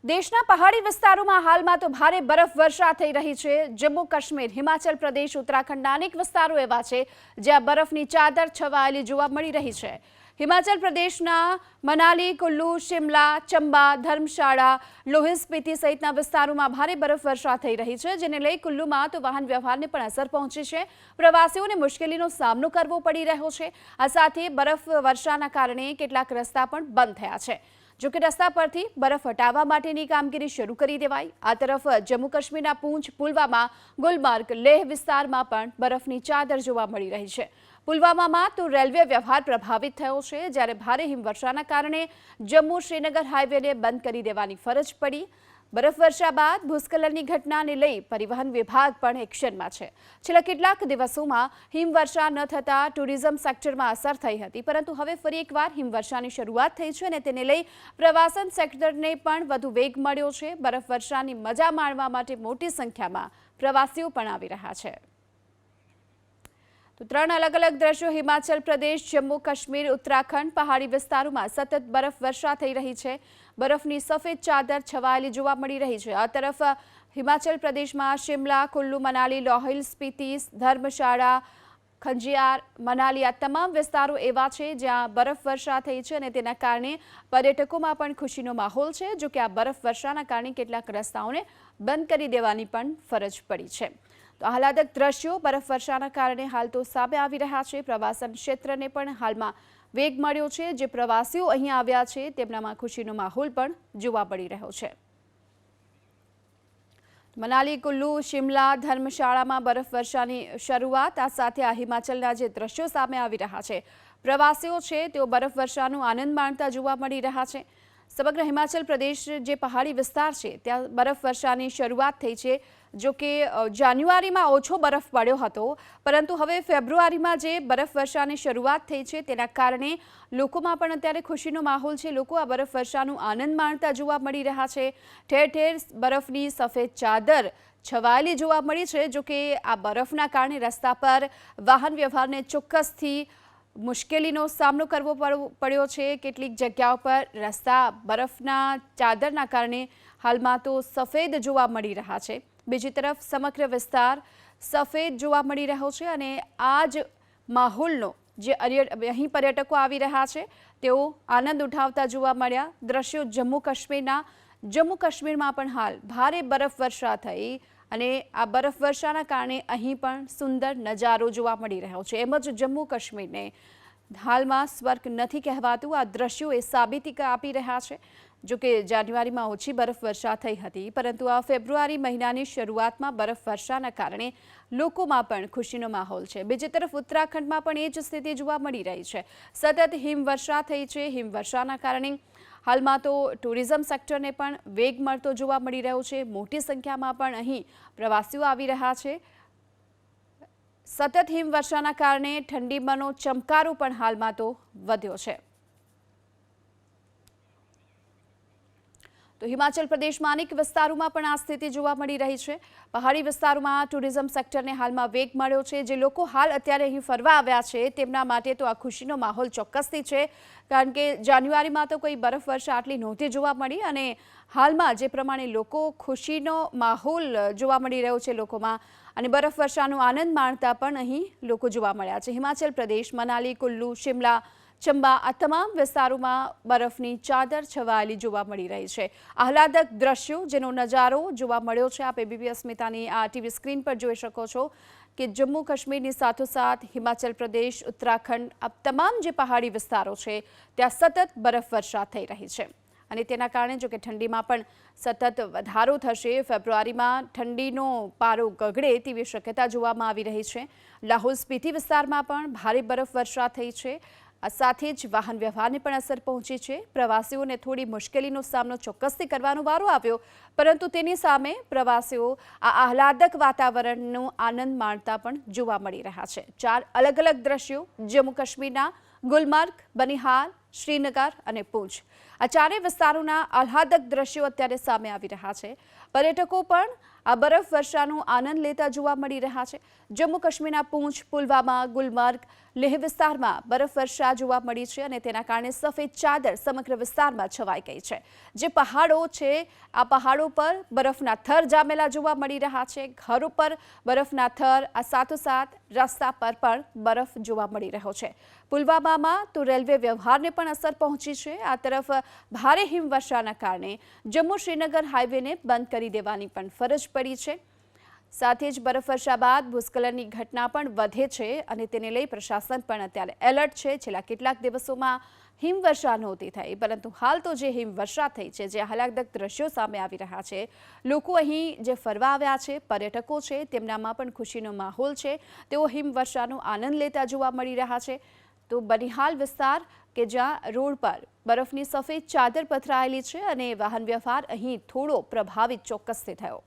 દેશના પહાડી વિસ્તારોમાં હાલમાં તો ભારે બરફવર્ષા થઈ રહી છે। જમ્મુ કાશ્મીર, હિમાચલ પ્રદેશ, ઉત્તરાખંડના અનેક વિસ્તારો એવા છે જ્યાં બરફની ચાદર છવાયેલી જોવા મળી રહી છે। હિમાચલ પ્રદેશના મનાલી, કુલ્લુ, શિમલા, ચંબા, ધર્મશાળા, લોહિલ સ્પીતિ સહિતના વિસ્તારોમાં ભારે બરફવર્ષા થઈ રહી છે, જેને લઈ કુલ્લુમાં તો વાહન વ્યવહારને પણ અસર પહોંચી છે। પ્રવાસીઓને મુશ્કેલીનો સામનો કરવો પડી રહ્યો છે। આ સાથે બરફવર્ષાના કારણે કેટલાક રસ્તા પણ બંધ થયા છે। જો કે રસ્તા પરથી બરફ હટાવવા માટેની કામગીરી શરૂ કરી દેવાઈ। આ તરફ જમ્મુ કાશ્મીરના પૂંછ, પુલવામા, ગુલમર્ગ, લેહ વિસ્તારમાં પણ બરફની ચાદર જોવા મળી રહી છે। પુલવામામાં તો રેલવે વ્યવહાર પ્રભાવિત થયો છે, જ્યારે ભારે હિમવર્ષાના કારણે જમ્મુ શ્રીનગર હાઈવેને બંધ કરી દેવાની ફરજ પડી। બરફવર્ષા બાદ ભૂસ્ખલનની ઘટનાને લઈ પરિવહન વિભાગ પણ એક્શનમાં છે। છેલ્લા કેટલાક દિવસોમાં હિમવર્ષા ન થતાં ટુરિઝમ સેક્ટરમાં અસર થઈ હતી, પરંતુ હવે ફરી એકવાર હિમવર્ષાની શરૂઆત થઈ છે અને તેને લઈ પ્રવાસન સેક્ટરને પણ વધુ વેગ મળ્યો છે। બરફવર્ષાની મજા માણવા માટે મોટી સંખ્યામાં પ્રવાસીઓ પણ આવી રહ્યા છે। તો ત્રણ અલગ અલગ દ્રશ્યો હિમાચલ પ્રદેશ, જમ્મુ કાશ્મીર, ઉત્તરાખંડ પહાડી વિસ્તારોમાં સતત બરફવર્ષા થઈ રહી છે। બરફની સફેદ ચાદર છવાયેલી જોવા મળી રહી છે। આ તરફ હિમાચલ પ્રદેશમાં શિમલા, કુલ્લુ, મનાલી, લોહિલ સ્પીતિ, ધર્મશાળા, ખંજિયાર, મનાલી આ તમામ વિસ્તારો એવા છે જ્યાં બરફવર્ષા થઈ છે અને તેના કારણે પર્યટકોમાં પણ ખુશીનો માહોલ છે। જો કે આ બરફવર્ષાના કારણે કેટલાક રસ્તાઓને બંધ કરી દેવાની પણ ફરજ પડી છે। તો આહલાદક દ્રશ્યો બરફવર્ષાના કારણે હાલ તો સામે આવી રહ્યા છે। પ્રવાસન ક્ષેત્રને પણ હાલમાં વેગ મળ્યો છે। જે પ્રવાસીઓ અહીં આવ્યા છે તેમનામાં ખુશીનો માહોલ પણ જોવા મળી રહ્યો છે। મનાલી, કુલ્લુ, શિમલા, ધર્મશાળામાં બરફવર્ષાની શરૂઆત, આ સાથે આ હિમાચલના જે દ્રશ્યો સામે આવી રહ્યા છે, પ્રવાસીઓ છે તેઓ બરફવર્ષાનો આનંદ માણતા જોવા મળી રહ્યા છે। સમગ્ર હિમાચલ પ્રદેશ જે પહાડી વિસ્તાર છે ત્યાં બરફવર્ષાની શરૂઆત થઈ છે। જો કે જાન્યુઆરીમાં ઓછો બરફ પડ્યો હતો, પરંતુ હવે ફેબ્રુઆરીમાં જે બરફવર્ષાની શરૂઆત થઈ છે તેના કારણે લોકોમાં પણ અત્યારે ખુશીનો માહોલ છે। લોકો આ બરફવર્ષાનો આનંદ માણતા જોવા મળી રહ્યા છે। ઠેર ઠેર બરફની સફેદ ચાદર છવાયેલી જોવા મળી છે। જો કે આ બરફના કારણે રસ્તા પર વાહન વ્યવહારને ચોક્કસથી મુશ્કેલીનો સામનો કરવો પડ્યો છે। કેટલીક જગ્યાઓ પર રસ્તા બરફના ચાદરના કારણે હાલમાં તો સફેદ જોવા મળી રહ્યા છે। બીજી તરફ સમગ્ર વિસ્તાર સફેદ જોવા મળી રહ્યો છે અને આ જ માહોલનો જે અહીં પર્યટકો આવી રહ્યા છે તેઓ આનંદ ઉઠાવતા જોવા મળ્યા। દ્રશ્યો જમ્મુ કાશ્મીરમાં પણ હાલ ભારે બરફવર્ષા થઈ અને આ બરફવર્ષાના કારણે અહીં પણ સુંદર નજારો જોવા મળી રહ્યો છે। એમ જ જમ્મુ કાશ્મીરને હાલમાં સ્વર્ગ નથી કહેવાતું, આ દ્રશ્યો એ સાબિતી આપી રહ્યા છે। જો કે જાન્યુઆરીમાં ઓછી બરફવર્ષા થઈ હતી, પરંતુ આ ફેબ્રુઆરી મહિનાની શરૂઆતમાં બરફવર્ષાના કારણે લોકોમાં પણ ખુશીનો માહોલ છે। બીજી તરફ ઉત્તરાખંડમાં પણ એ જ સ્થિતિ જોવા મળી રહી છે। સતત હિમવર્ષા થઈ છે। હિમવર્ષાના કારણે હાલમાં તો ટુરિઝમ સેક્ટરને પણ વેગ મળતો જોવા મળી રહ્યો છે। મોટી સંખ્યામાં પણ અહીં પ્રવાસીઓ આવી રહ્યા છે। સતત હિમવર્ષાના કારણે ઠંડીમાંનો ચમકારો પણ હાલમાં તો વધ્યો છે। તો હિમાચલ પ્રદેશમાં અનેક વિસ્તારોમાં પણ આ સ્થિતિ જોવા મળી રહી છે। પહાડી વિસ્તારોમાં ટુરિઝમ સેક્ટરને હાલમાં વેગ મળ્યો છે। જે લોકો હાલ અત્યારે અહીં ફરવા આવ્યા છે તેમના માટે તો આ ખુશીનો માહોલ ચોક્કસથી છે, કારણ કે જાન્યુઆરીમાં તો કોઈ બરફવર્ષા આટલી નહોતી જોવા મળી અને હાલમાં જે પ્રમાણે લોકો ખુશીનો માહોલ જોવા મળી રહ્યો છે લોકોમાં અને બરફવર્ષાનો આનંદ માણતા પણ અહીં લોકો જોવા મળ્યા છે। હિમાચલ પ્રદેશ, મનાલી, કુલ્લુ, શિમલા, ચંબા આ તમામ વિસ્તારોમાં બરફની ચાદર છવાયેલી જોવા મળી રહી છે। આહલાદક દ્રશ્યો જેનો નજારો જોવા મળ્યો છે આપ એબીપી અસ્મિતાની આ ટીવી સ્ક્રીન પર જોઈ શકો છો કે જમ્મુ કાશ્મીરની સાથોસાથ હિમાચલ પ્રદેશ, ઉત્તરાખંડ આ તમામ જે પહાડી વિસ્તારો છે ત્યાં સતત બરફવર્ષા થઈ રહી છે અને તેના કારણે જો કે ઠંડીમાં પણ સતત વધારો થશે। ફેબ્રુઆરીમાં ઠંડીનો પારો ગગડે તેવી શક્યતા જોવામાં આવી રહી છે। લાહોલ સ્પીતિ વિસ્તારમાં પણ ભારે બરફવર્ષા થઈ છે। આ સાથે જ વાહન વ્યવહારને પણ અસર પહોંચી છે। પ્રવાસીઓને થોડી મુશ્કેલીનો સામનો ચોક્કસથી કરવાનો વારો આવ્યો, પરંતુ તેની સામે પ્રવાસીઓ આ આહલાદક વાતાવરણનો આનંદ માણતા પણ જોવા મળી રહ્યા છે। ચાર અલગ અલગ દ્રશ્યો જમ્મુ કાશ્મીરના ગુલમર્ગ, બનિહાલ, શ્રીનગર અને પૂંછ આ ચારેય વિસ્તારોના આહલાદક દ્રશ્યો અત્યારે સામે આવી રહ્યા છે। પર્યટકો પણ આ બરફવર્ષાનો આનંદ લેતા જોવા મળી રહ્યા છે। જમ્મુ કાશ્મીરના પૂંછ, પુલવામા, ગુલમર્ગ, લેહ વિસ્તારમાં બરફવર્ષા જોવા મળી છે અને તેના કારણે સફેદ ચાદર સમગ્ર વિસ્તારમાં છવાઈ ગઈ છે. જે પહાડો છે આ પહાડો પર બરફના થર જામેલા જોવા મળી રહ્યા છે. ઘરો પર બરફના થર, આ સાથોસાથ રસ્તા પર પણ બરફ જોવા મળી રહ્યો છે. પુલવામામાં તો રેલવે વ્યવહારને પણ અસર પહોંચી છે. આ તરફ ભારે હિમવર્ષાના કારણે જમ્મુ શ્રીનગર હાઈવેને બંધ કરી દેવાની પણ ફરજ પડી છે. સાથે જ બરફવર્ષા બાદ ભૂસ્ખલનની ઘટના પણ વધે છે અને તેને લઈ પ્રશાસન પણ અત્યારે એલર્ટ છે. છેલ્લા કેટલાક દિવસોમાં હિમવર્ષા નહોતી થઈ, પરંતુ હાલ તો જે હિમવર્ષા થઈ છે, જે હાલાકદક દ્રશ્યો સામે આવી રહ્યા છે, લોકો અહીં જે ફરવા આવ્યા છે, પર્યટકો છે, તેમનામાં પણ ખુશીનો માહોલ છે. તેઓ હિમવર્ષાનો આનંદ લેતા જોવા મળી રહ્યા છે. તો બનિહાલ વિસ્તાર કે જ્યાં રોડ પર બરફની સફેદ ચાદર પથરાયેલી છે અને વાહન વ્યવહાર અહીં થોડો પ્રભાવિત ચોક્કસથી થયો.